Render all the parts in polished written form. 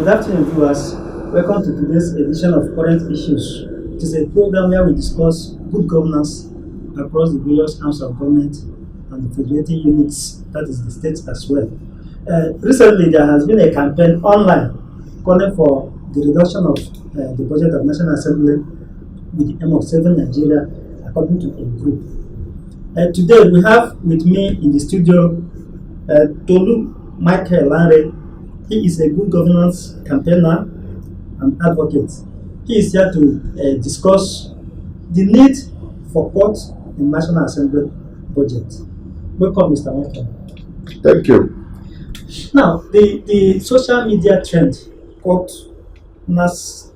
Good afternoon, viewers. Welcome to today's edition of Current Issues. It is a program where we discuss good governance across the various arms of government and the federating units, that is the states as well. Recently, there has been a campaign online calling for the reduction of the budget of National Assembly with the aim of saving Nigeria, according to a group. Today, we have with me in the studio Tolu Michael Lanre. He is a good governance campaigner and advocate. He is here to discuss the need for cuts in National Assembly budget. Welcome, Mr. Michael. Thank you. Now, the social media trend, cut NAS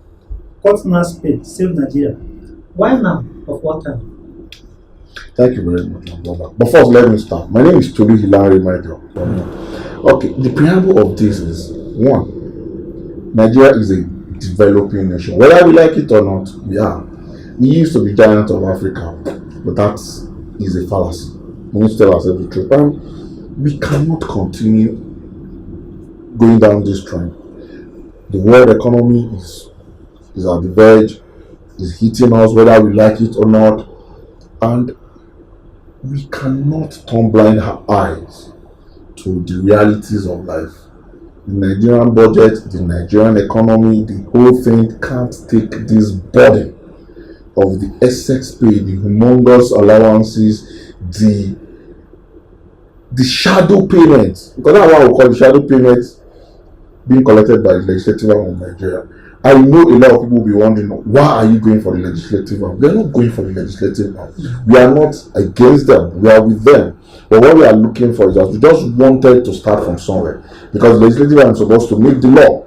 pay, save Nigeria. Why now? Of what time? Thank you very much, my brother. But first, let me start. My name is Tolu Hilary Michael. Okay, the preamble of this is one, Nigeria is a developing nation. Whether we like it or not, we are. We used to be giant of Africa, but that is a fallacy. We need to tell ourselves the truth. And we cannot continue going down this trend. The world economy is at the verge, is hitting us whether we like it or not, and we cannot turn blind eyes to the realities of life. The Nigerian budget, the Nigerian economy, the whole thing can't take this burden of the excess pay, the humongous allowances, the shadow payments, because that's what we call the shadow payments being collected by the legislative arm of Nigeria. I know a lot of people will be wondering, why are you going for the legislative arm? We are not going for the legislative arm. We are not against them. We are with them. But what we are looking for is that we just wanted to start from somewhere, because the legislative arm is supposed to make the law.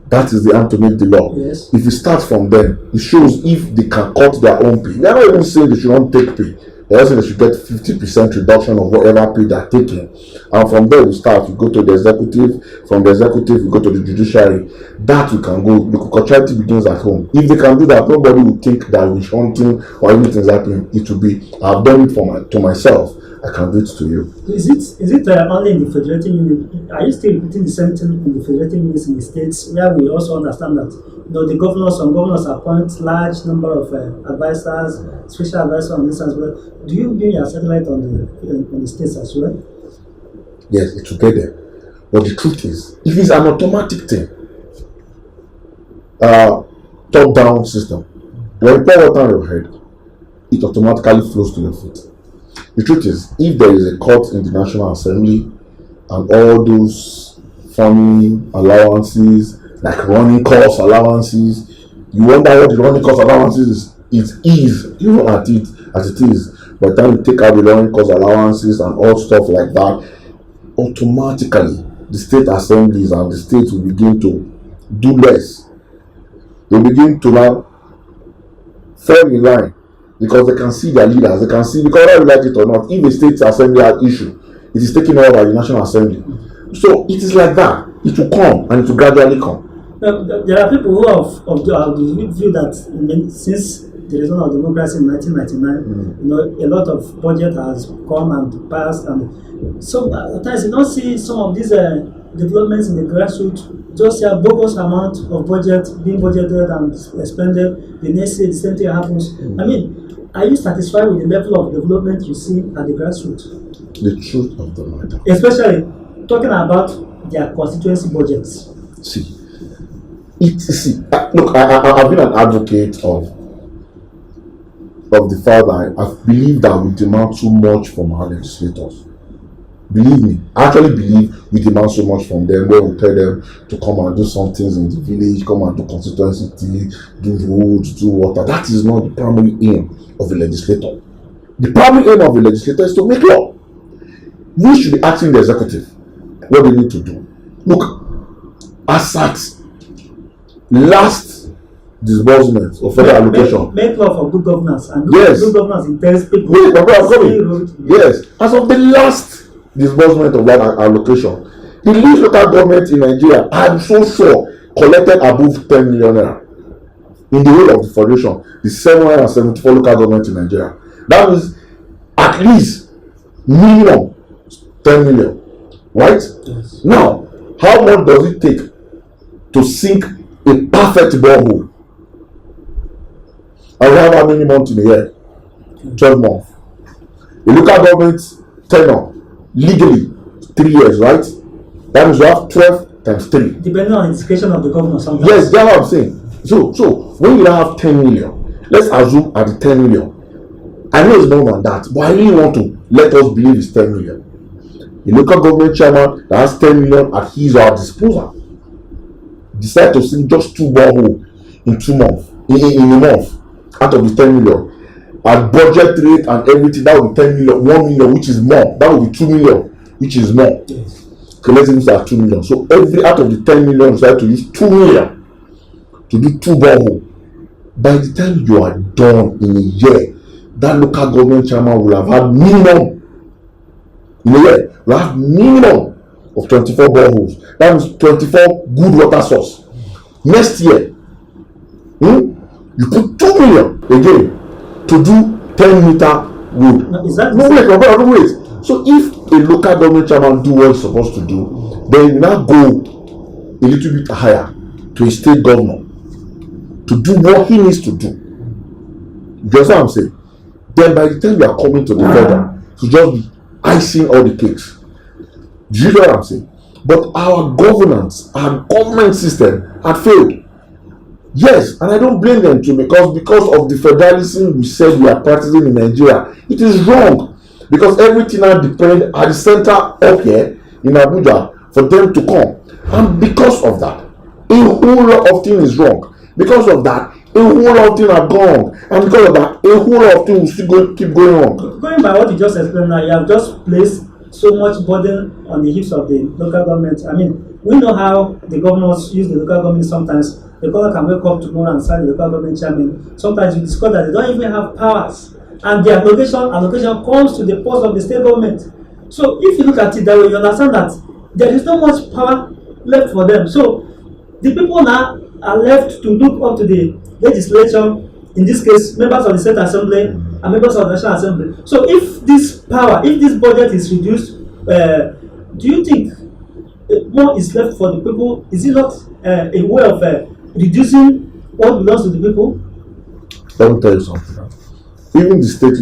That is the arm to make the law. Yes. If you start from them, it shows if they can cut their own pay. They are not even saying they should not take pay. They are saying they should get 50% reduction of whatever pay they are taking. And from there we start. We go to the executive. From the executive, we go to the judiciary. That we can go. The contract begins at home. If they can do that, nobody will think that we're hunting or anything is happening. It will be, I've done it to myself. I can do it to you. Is it only in the federating unit? Are you still repeating the same thing in the federating units in the states, where we also understand that some governors appoint large number of advisors, special advisors on this as well? Do you bring your satellite on the states as well? Yes, it will get there. But the truth is, if it's an automatic thing, top-down system, when you pour water on your head, it automatically flows to your feet. The truth is, if there is a cut in the National Assembly and all those funny allowances, like running cost allowances, you wonder what the running cost allowances is even as it is. By the time you take out the running cost allowances and all stuff like that, automatically the state assemblies and the states will begin to do less. They begin to now fall in line, because they can see their leaders, they can see, because whether you like it or not, if the state assembly has issue, it is taken over by the National Assembly. So it is like that. It will come and it will gradually come. There are people who have the view that since the return of democracy in 1999, a lot of budget has come and passed, and sometimes you don't see some of these developments in the grassroots. Just a bogus amount of budget being budgeted and expended. The next year, the same thing happens. I mean, are you satisfied with the level of development you see at the grassroots? The truth of the matter. Especially talking about their constituency budgets. Look, I've been an advocate of the fact that I believe that we demand too much from our legislators. Believe me, I actually believe we demand so much from them, where we tell them to come and do some things in the village, come and do constituency, do roads, do water. That is not the primary aim of a legislator. The primary aim of a legislator is to make law. We should be asking the executive what they need to do. Look, as at last disbursement of federal allocation. Make law for good governance, and yes. Good governance entails people. Yes, as of the last disbursement of that allocation, the least local government in Nigeria, I'm so sure, collected above 10 million naira in the whole of the federation. The 774 local government in Nigeria. That means at least minimum 10 million, right? Yes. Now, how much does it take to sink a perfect borehole. And we have how many months in a year? 12 months. A local government tenure, legally, 3 years, right? That means you have 12 times 3. Depending on the discretion of the governor sometimes. Yes, that's what I'm saying. So when you now have 10 million, let's assume at the 10 million, I know it's more than that, but I really want to let us believe it's 10 million. A local government chairman that has 10 million at his or her disposal decide to sink just 2 boreholes in 2 months, in a month, out of the 10 million. At budget rate and everything, that would be 10 million, 1 million, which is more. That would be 2 million, which is more. Yes. Okay, let's use that 2 million. So every out of the 10 million, you have to use 2 million to do 2 boreholes. By the time you are done in a year, that local government chairman will have had minimum in a year, will have minimum of 24 boreholes. That means 24 good water source. Next year, you put 2 million again to do 10-meter road. No, wait. So if a local government chairman do what he's supposed to do, then you now go a little bit higher to a state governor to do what he needs to do. You understand what I'm saying? Then by the time you are coming to the federal, to just be icing all the cakes. Do you know what I'm saying? But our governance, our government system had failed. Yes, and I don't blame them too, because of the federalism we said we are practicing in Nigeria, it is wrong. Because everything now depends at the center up here in Abuja for them to come. And because of that, a whole lot of things is wrong. Because of that, a whole lot of things are gone. And because of that, a whole lot of things will still keep going on. Going by what you just explained now, you have just placed so much burden on the hips of the local government. I mean, we know how the governors use the local government sometimes. The governor can wake up tomorrow and sign the local government chairman. Sometimes you discover that they don't even have powers. And the allocation comes to the post of the state government. So if you look at it that way, you understand that there is not much power left for them. So the people now are left to look up to the legislature, in this case, members of the State Assembly and members of the National Assembly. So if this budget is reduced, do you think more is left for the people? Is it not a way of reducing what belongs to the people? Let me tell you something. Even the state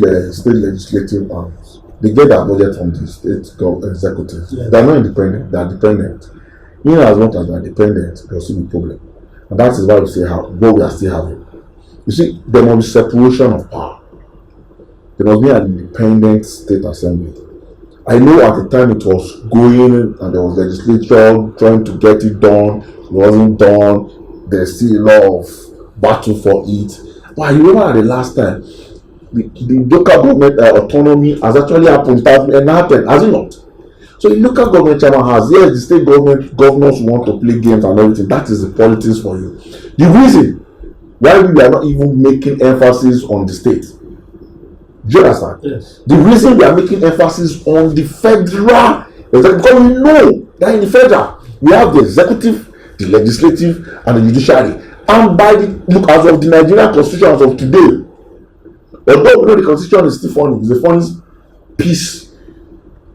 legislative arms, they get their budget from the state executive. Yeah. They are not independent, they are dependent. In as much as they are dependent, there will still be problem. And that is why we say what we are still having. You see, there must be separation of power. There must be an independent state assembly. I know at the time it was going and there was legislature trying to get it done, it wasn't done, there's still a lot of battle for it. But I remember at the last time, the local government autonomy has actually happened, has it not? So the local government chairman has, yes, the state governors want to play games and everything. That is the politics for you. The reason why we are not even making emphasis on the state, do you understand? Yes. The reason we are making emphasis on the federal is that because we know that in the federal we have the executive, the legislative, and the judiciary. And by the look as of the Nigerian constitution as of today, although we know the constitution is still funny, it's a funny piece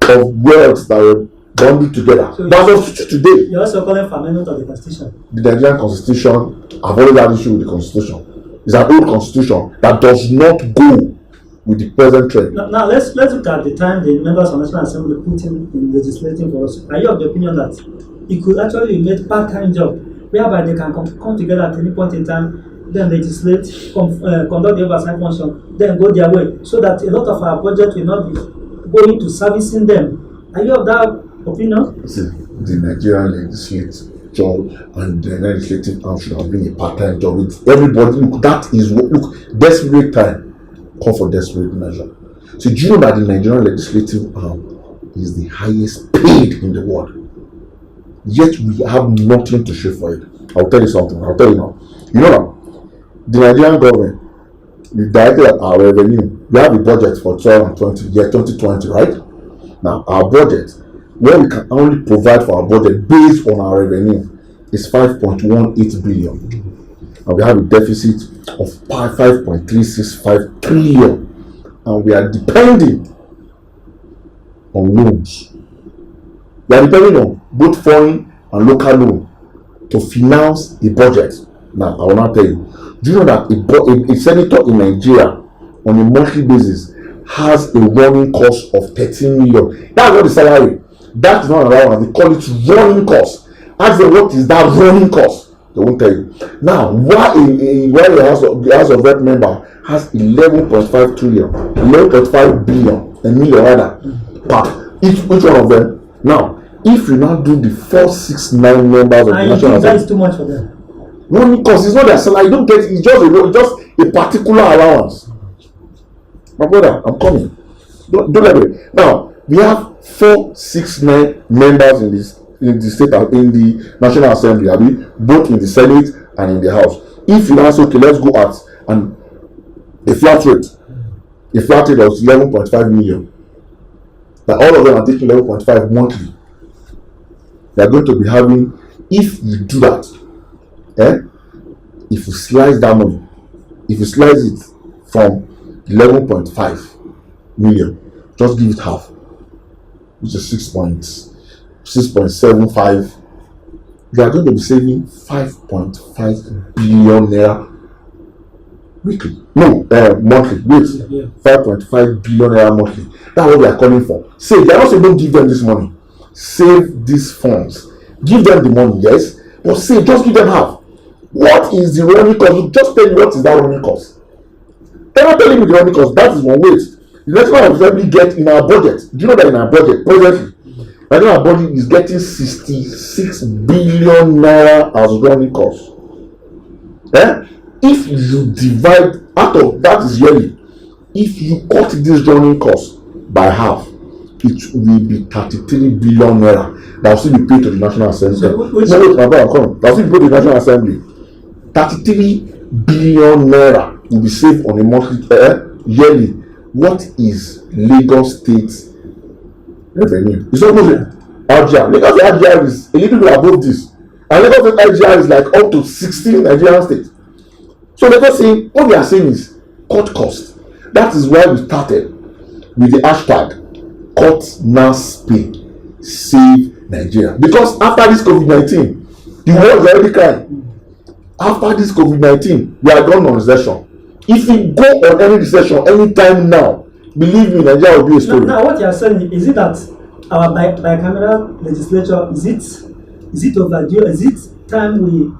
of words that were bonded together. So but as of today, you're also calling for amendment of the constitution. The Nigerian constitution, I've always had issue with the constitution. It's an old constitution that does not go with the present trend. Now let's look at the time the members of the National Assembly put in legislating for us. Are you of the opinion that it could actually be made part-time job, whereby they can come together at any point in time, then legislate, conduct the oversight function, then go their way, so that a lot of our budget will not be going to servicing them? Are you of that opinion? See, the Nigerian legislative job and the legislative arm should have been a part-time job with everybody. Look, that is what, look, desperate time call for desperate measure. So do you know that the Nigerian legislative arm is the highest paid in the world? Yet we have nothing to show for it. I'll tell you something. I'll tell you now. You know now, the Nigerian government, we directed at our revenue. We have a budget for 2020, right? Now, our budget, where we can only provide for our budget based on our revenue, is 5.18 billion. And we have a deficit of 5.365 trillion. And we are depending on loans. We are depending on both foreign and local loan to finance a budget. Now, I will not tell you. Do you know that a senator in Nigeria on a monthly basis has a running cost of 13 million? That's not the salary. That is not allowance. They call it running cost. Ask them what is that running cost. They won't tell you. Now, why the House of Rep member has 11.5 trillion, 11.5 billion, a million rather, per each one of them. Now, if you now do the 469 members of the National Assembly, that is too much for them. running cost is not their salary. You don't get it. It's just a particular allowance. My brother, I'm coming. Don't let me. Now, we have 469 members in the state in the National Assembly, I mean, both in the Senate and in the House. If you ask, okay, let's go at and a flat rate of 11.5 million. Now all of them are taking 11.5 monthly. They are going to be having, if you do that, if you slice that money, if you slice it from 11.5 million, just give it half, which is 6.75. You are going to be saving 5.5 billion naira weekly. No, monthly. Wait, 5.5 billion naira monthly. That's what they are calling for. Say they are not saying don't give them this money. Save these funds. Give them the money, yes, but say just give them half. What is the running cost? Just tell me what is that running cost. They're not telling me the running cost. That is one way. The National Assembly get in our budget. Do you know that in our budget presently, our budget is getting 66 billion naira as running cost. If you divide out of that is yearly, if you cut this running cost by half, it will be 33 billion naira that will still be paid to the National Assembly. That will still be paid to the National Assembly. 33 billion naira will be saved on a monthly yearly. What is Lagos State revenue? It's almost RGR. Lagos RGR is a little bit above this, and Lagos State RGR is like up to 16 Nigerian states. So they're just saying, what we are saying is cut cost. That is why we started with the hashtag cut NAS pay, save Nigeria. Because after this COVID-19, the world is already crying. After this COVID-19, we are going on recession. If we go on any recession anytime now, believe me, Nigeria will be a story. Now what you are saying is it that our bicameral legislature is it overdue? Is it time we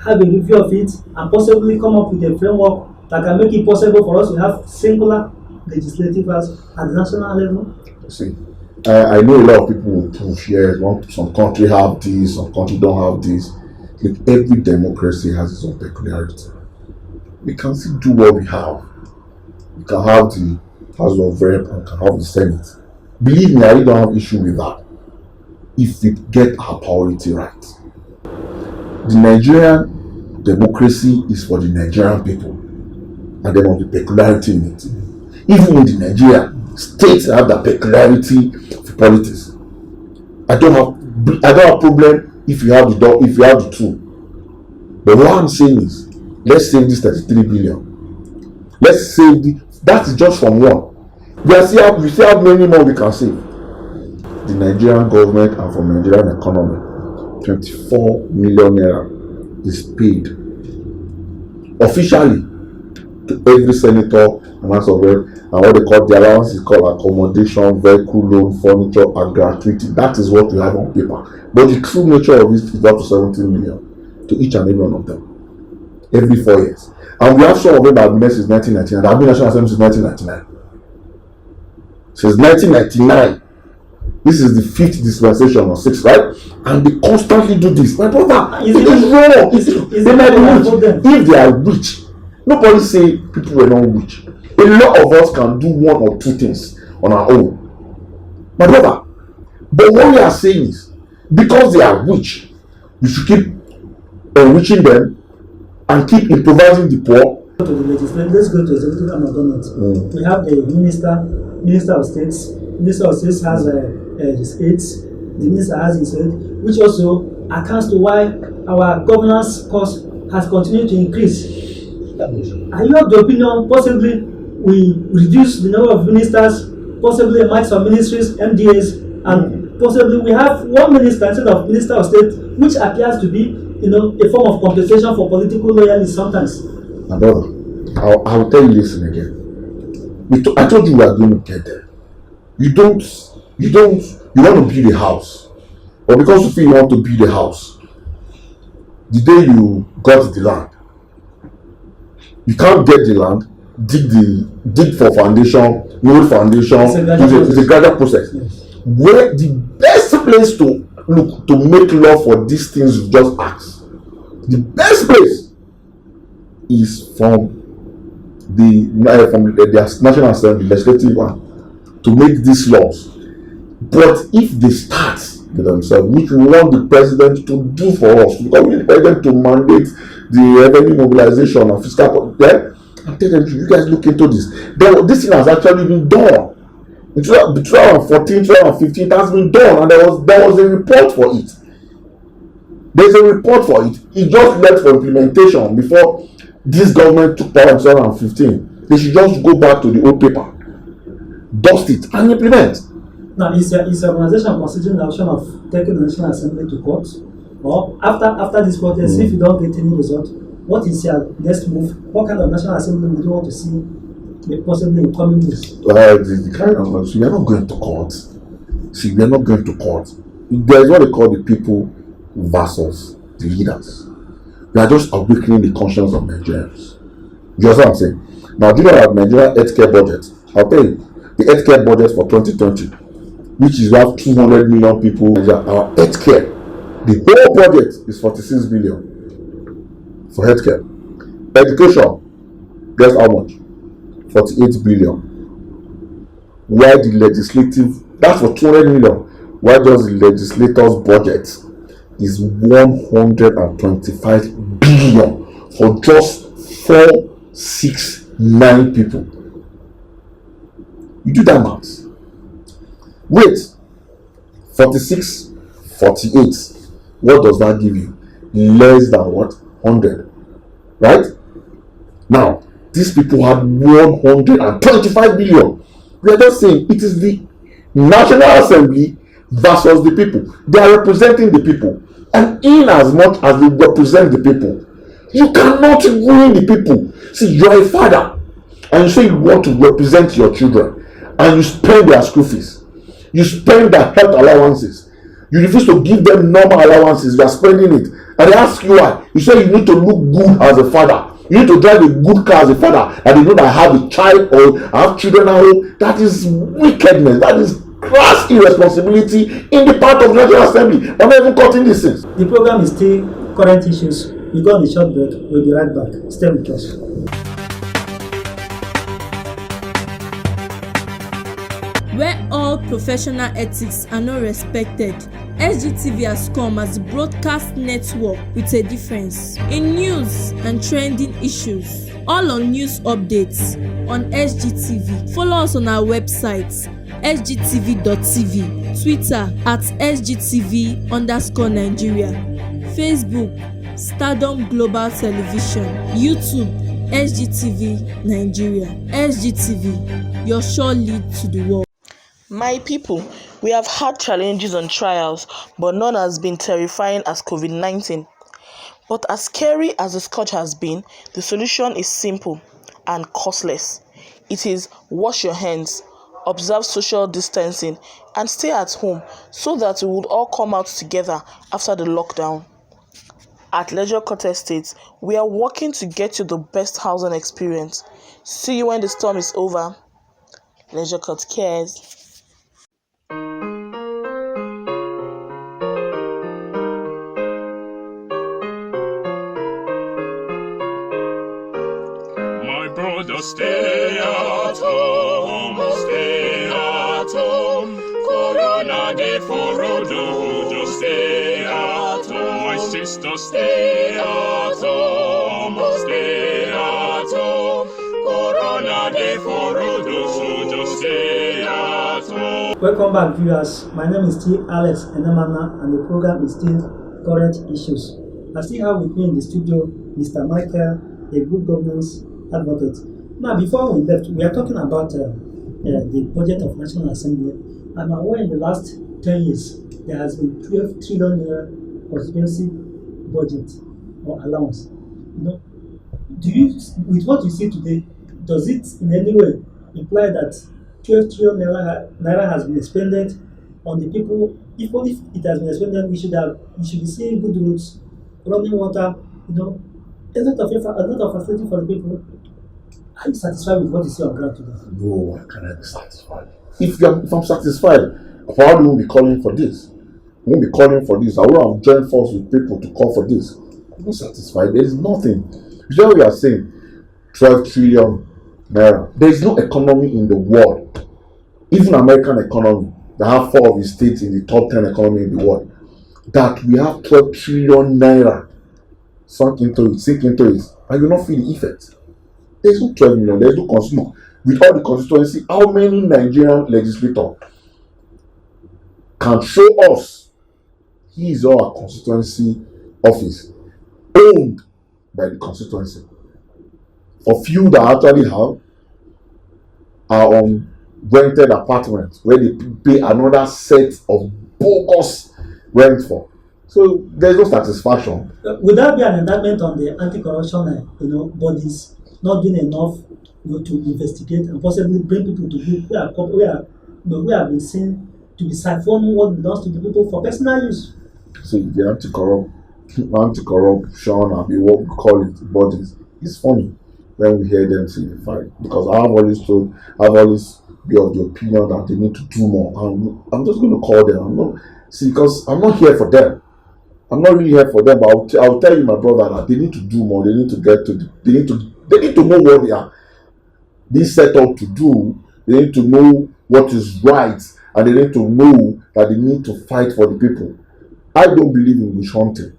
have a review of it and possibly come up with a framework that can make it possible for us to have singular legislative at the national level? See, I know a lot of people will push here. Some country have this, some country don't have this. Like every democracy has its own peculiarity. We can still do what we have. We can have the House of Rep and can have the Senate. Believe me, I really don't have issue with that. If we get our priority right. The Nigerian democracy is for the Nigerian people, and there must be peculiarity in it. Even in the Nigeria, states have that peculiarity for politics. I don't have problem if you have the two. But what I'm saying is, let's save this 33 billion. Let's save that is just from one. We still have many more we can save. The Nigerian government and from Nigerian economy, 24 million naira is paid officially to every senator and House of Rep, and what they call the allowance is called accommodation, vehicle loan, furniture, and gratuity. That is what we have on paper. But the true nature of it is up to 17 million to each and every one of them every 4 years. And we have some of them that have been there since 1999. They have been National Assembly since 1999. Since 1999. This is the 5th dispensation or 6th, right? And they constantly do this. My brother, it is wrong. They might be rich. If they are rich, nobody say people were not rich. A lot of us can do one or two things on our own. My brother, but what we are saying is, because they are rich, we should keep enriching them and keep improvising the poor. To the legislature, let's go to executive arm of government. We have the minister of states. Minister of states has his aides. The minister has his aide, which also accounts to why our governance cost has continued to increase. Are you of the opinion possibly we reduce the number of ministers, possibly might some ministries, MDAs, and possibly we have one minister instead of minister of state, which appears to be, a form of compensation for political loyalty sometimes. My brother, I'll tell you this thing again. I told you we are going to get there. You want to build a house, but because you feel you want to build a house, the day you got the land, you can't get the land, dig for foundation, load foundation. It's a gradual process. Yes. Where the best place to look to make law for these things you just asked, the best place is from the National Assembly, legislative one, to make these laws. But if they start with themselves, which we want the president to do for us, because we need the president to mandate the revenue mobilization and fiscal, then I'm telling you, you guys look into this. This thing has actually been done. In 2014, 2015, it has been done, and there was a report for it. There's a report for it. It just left for implementation before this government took power in 2015. They should just go back to the old paper, dust it, and implement. Now, is the organization considering the option of taking the National Assembly to court? Or after this protest, if you don't get any result, what is your next move? What kind of National Assembly would you want to see possibly in coming days? The kind of we are not going to court. See, we are not going to court. There is what they call the people versus the leaders. We are just awakening the conscience of Nigerians. You understand what I'm saying? Now, do you know that Nigerian healthcare budget? I'll tell you, the healthcare budget for 2020, which is about 200 million people, our healthcare, the whole budget is 46 billion for healthcare. Education, guess how much? 48 billion. Why the legislative, that's for 200 million. Why does the legislators' budget is 125 billion for just 469 people? You do that math. Wait, 46, 48. What does that give you? Less than what? 100. Right? Now, these people had 125 billion. We are just saying it is the National Assembly versus the people. They are representing the people. And in as much as they represent the people, you cannot ruin the people. See, you are a father and you say you want to represent your children and you spend their school fees. You spend their health allowances. You refuse to give them normal allowances. You are spending it. And they ask you why. You say you need to look good as a father. You need to drive a good car as a father. And they know that I have a child or I have children at home. That is wickedness. That is crass irresponsibility in the part of the National Assembly. I'm not even cutting these things. The program is still current issues. We go on a short break. We'll be right back. Stay with us. Where all professional ethics are not respected, SGTV has come as a broadcast network with a difference in news and trending issues. All on news updates on SGTV. Follow us on our website sgtv.tv, Twitter at sgtv_Nigeria, Facebook Stardom Global Television, YouTube SGTV Nigeria. SGTV, your sure lead to the world. My people, we have had challenges and trials, but none has been terrifying as COVID-19. But as scary as the scourge has been, the solution is simple and costless. It is wash your hands, observe social distancing, and stay at home so that we would all come out together after the lockdown. At Leisure Court Estates, we are working to get you the best housing experience. See you when the storm is over. Leisure Court cares. Stay at home, stay at home. Corona de forodo, just stay at home. My sister, stay at home, stay at home. Corona de forodo, so just stay at home. Welcome back, viewers. My name is still Alex Enemana, and the program is still Current Issues. I still have with me in the studio Mr. Michael, a good governance advocate. Now, before we left, we are talking about the budget of National Assembly. I'm aware in the last 10 years, there has been 12 trillion naira constituency budget or allowance. Do you, with what you see today, does it in any way imply that 12 trillion naira has been expended on the people? If it has been expended, we should be seeing good roads, running water, a lot of facility for the people. Are you satisfied with what you see on ground today? No, I cannot be satisfied. If I'm satisfied, why would we be calling for this? We won't be calling for this. I would have joined force with people to call for this. I'm not satisfied. There is nothing. You know what we are saying? 12 trillion naira. There is no economy in the world, even American economy, that have 4 of the states in the top 10 economy in the world, that we have 12 trillion naira sink into it, and you not feel the effect. There is no 12 million. There is no consumer. With all the constituency, how many Nigerian legislators can show us his or our constituency office owned by the constituency? A few that actually have are on rented apartments where they pay another set of bogus rent for. So there's no satisfaction. Would that be an indictment on the anti-corruption, bodies not doing enough, to investigate and possibly bring people to group who have been seen to be siphoning what belongs to the people for personal use? See, the anti-corruption and what we call it bodies, it's funny when we hear them say the fight, because I've always be of the opinion that they need to do more, and I'm just going to call them. Because I'm not here for them. I'm not really here for them, but I'll tell you, my brother, that they need to do more. They need to they need to know what they are being set up to do. They need to know what is right, and they need to know that they need to fight for the people. I don't believe in witch hunting.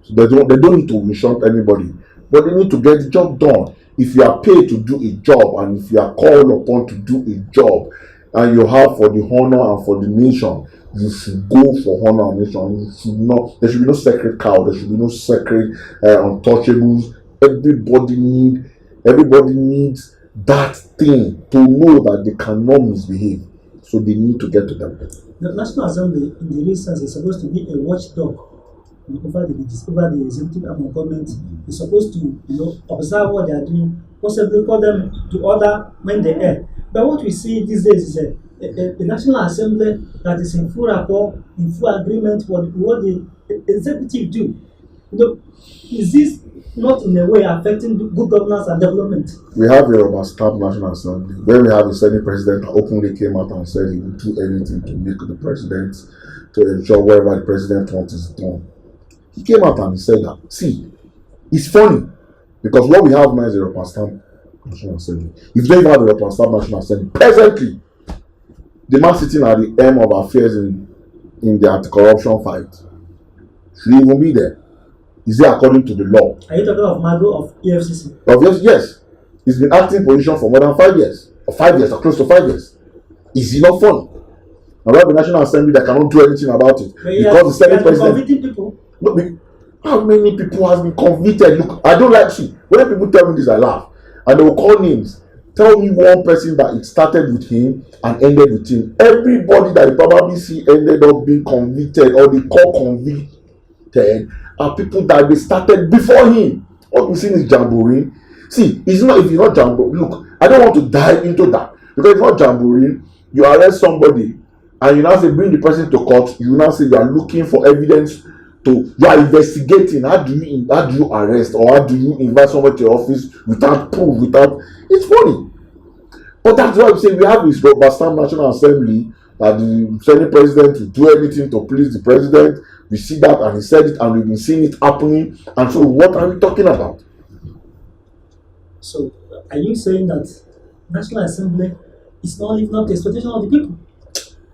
So they don't need to witch hunt anybody, but they need to get the job done. If you are paid to do a job, and if you are called upon to do a job, and you have for the honor and for the nation, you should go for honor and nation. There should be no sacred cow. There should be no sacred untouchables. Everybody needs that thing to know that they cannot misbehave. So they need to get to them. The National Assembly, in the real sense, is supposed to be a watchdog over the executive arm of government. Is supposed to observe what they are doing, possibly call them to order when they err. But what we see these days is a National Assembly that is in full rapport, in full agreement with what the executive do. Is this not in a way affecting good governance and development? We have a rubber-stamp National Assembly where we have a Senate president that openly came out and said he would do anything to make the president, to ensure whatever the president wants is done. He came out and he said that. See, it's funny because what we have now is a rubber-stamp National Assembly. If they have a rubber-stamp National Assembly, presently, the man sitting at the end of affairs in the anti-corruption fight should even be there. Is it according to the law? Are you talking of Mago of EFCC? Yes. He's been acting position for more than 5 years, or close to 5 years. Is he not funny? And we have a National Assembly that cannot do anything about it because the Senate president. Convicting people. How many people have been convicted? Look, I don't like see. When people tell me this, I laugh, and they will call names. Tell me one person that it started with him and ended with him. Everybody that you probably see ended up being convicted or they call convicted are people that they started before him. What we see is jamboree. See, it's not if you're not jamboree. Look, I don't want to dive into that because if you're not jamboree, you arrest somebody and you now say bring the person to court. You now say you are looking for evidence. You are investigating. How do you arrest or how do you invite somebody to your office without proof? It's funny. But that's why we say we have this rubber-stamp National Assembly that the Senate president will do anything to please the president. We see that, and he said it, and we've been seeing it happening. And so, what are we talking about? So, are you saying that National Assembly is not living up to the expectation of the people?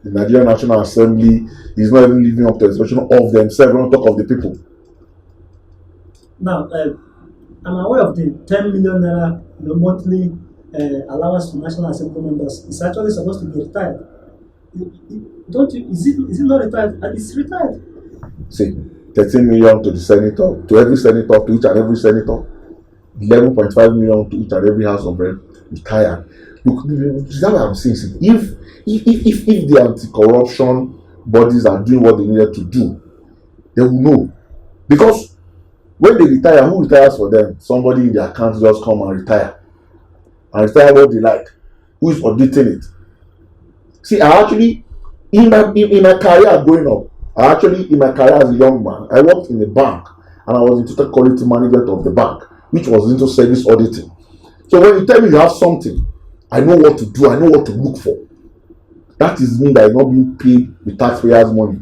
The Nigerian National Assembly is not even living up to the expectation of themselves. We don't talk of the people. Now, I'm aware of the 10 million naira monthly allowance to National Assembly members. It's actually supposed to be retired. Don't you? Is it not retired? It's retired. See, 13 million to the senator, to every senator, to each and every senator, 11.5 million to each and every house of rep retired. Look, is that what I'm saying? If the anti-corruption bodies are doing what they needed to do, they will know. Because when they retire, who retires for them? Somebody in their account just come and retire what they like. Who is auditing it? See, I actually, in my career growing up, in my career as a young man, I worked in a bank and I was into the quality management of the bank, which was into service auditing. So when you tell me you have something, I know what to do, I know what to look for. That is me that is not being paid with taxpayers' money.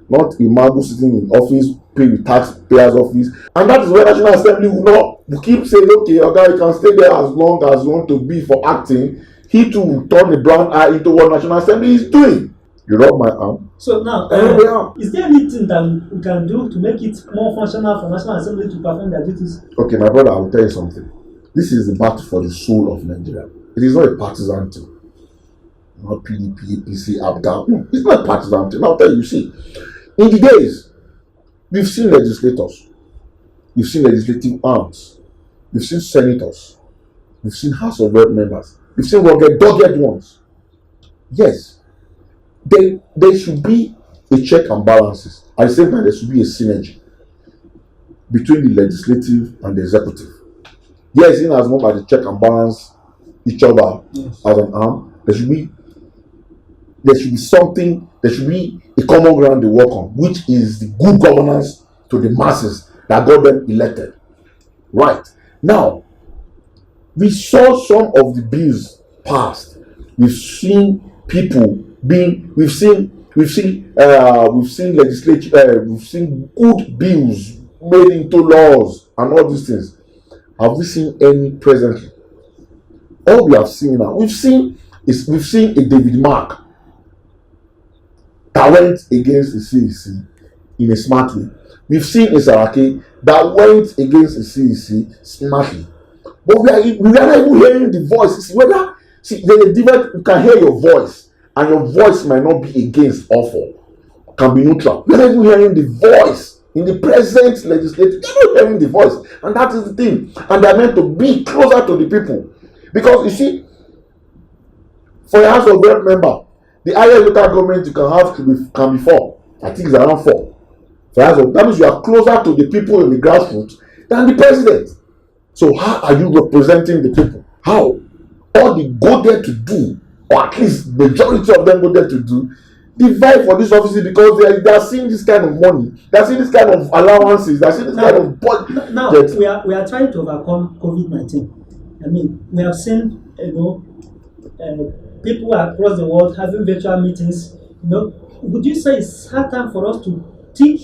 Not a man sitting in office, paid with taxpayers' office. And that is where National Assembly will keep saying, okay, okay, you can stay there as long as you want to be for acting. He too will turn a blind eye into what National Assembly is doing. You rub my arm. So now, is there anything that we can do to make it more functional for National Assembly to perform their duties? Okay, my brother, I will tell you something. This is the battle for the soul of Nigeria. It is not a partisan thing. Not PDP, APC, ABGA. No, it's not a partisan thing. I'll tell you, see. In the days, we've seen legislators. We've seen legislative arms. We've seen senators. We've seen House of Rep members. We've seen dogged ones. Yes. There should be a check and balances. At the same time, there should be a synergy between the legislative and the executive. Yes, in as much as the check and balance each other as an arm, there should be something, there should be a common ground they work on, which is the good governance to the masses that got them elected. Right. Now, we saw some of the bills passed. We've seen people being, we've seen legislature, we've seen good bills made into laws and all these things. Have we seen any presently? All we have seen now, we've seen a David Mark that went against the CEC in a smart way. We've seen a Saraki that went against the CEC smartly. But we are not even hearing the voice. There's a difference. You can hear your voice, and your voice might not be against or for. Can be neutral. We're not even hearing the voice in the present legislature. They're not hearing the voice, and that is the thing. And they're meant to be closer to the people, because you see, for a House of Rep member, the highest local government you can have can be 4. I think it's around 4. That means you are closer to the people in the grassroots than the president. So how are you representing the people? How? All they go there to do, or at least majority of them go there to do, they vie for this office because they are seeing this kind of money, they are seeing this kind of allowances, they are seeing this kind of budget. Now we are trying to overcome COVID-19. I mean, we have seen people across the world having virtual meetings. Would you say it's hard time for us to think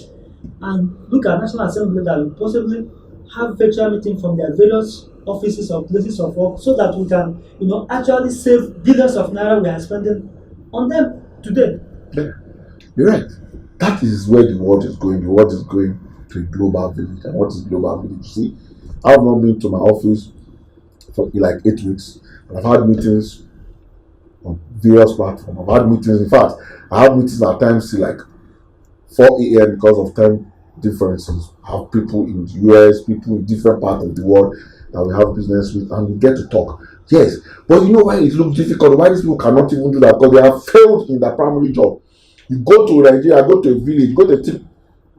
and look at National Assembly that will possibly have virtual meeting from their various offices or places of work, so that we can, actually save billions of naira we are spending on them today? Yeah, you're right. That is where the world is going. The world is going to a global village. And what is global village? You see, I've not been to my office for like 8 weeks, and I've had meetings on various platforms. I've had meetings. In fact, I have meetings at times till like 4 a.m. because of time differences. I have people in the US, people in different parts of the world that we have business with, and we get to talk. Yes, but you know why it looks difficult? Why these people cannot even do that? Because they have failed in their primary job. You go to Nigeria, go to a village, go to a tip.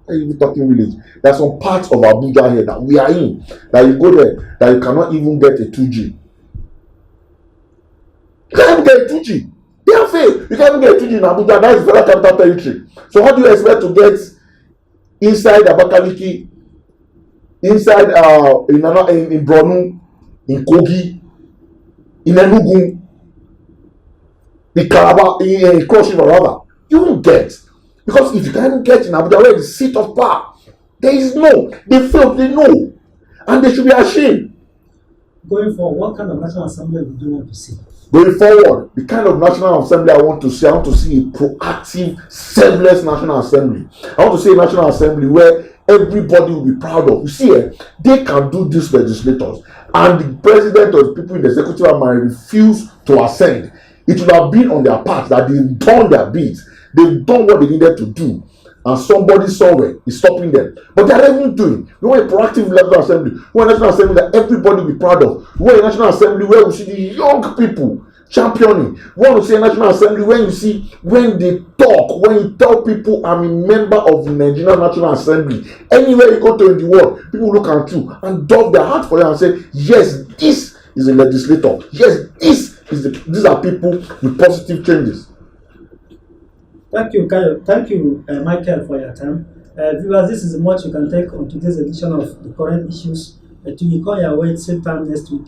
Why are you talking village? There are some parts of Abuja here that we are in, that you go there, that you cannot even get a 2G. You can't even get a 2G. They have failed. You can't even get a 2G in Abuja. That is Federal Capital Territory. So how do you expect to get inside Abakaliki, inside in Borno, in Kogi, in Enugu, in Calabar, in Cross River rather? You won't get. Because if you can't get in Abuja, where the seat of power, there is no. They failed, they know. And they should be ashamed. Going forward, what kind of National Assembly do you want to see? Going forward, the kind of National Assembly I want to see a proactive, selfless National Assembly. I want to see a National Assembly where everybody will be proud of. You see, they can do these legislators, and the president or the people in the executive might refuse to ascend. It would have been on their part that they've done their bit, they've done what they needed to do, and somebody somewhere is stopping them. But they are even doing. We want a proactive National Assembly. We want a National Assembly that everybody will be proud of. We want a National Assembly where we see the young people championing. We want to see a National Assembly when they talk, when you tell people I'm a member of the Nigerian National Assembly. Anywhere you go to in the world, people look at you and dub their heart for you and say, yes, this is a legislator. Yes, these are people with positive changes. Thank you, Kayo. Thank you, Michael, for your time. Viewers, this is much you can take on today's edition of the current issues. To be on your way, same time next week.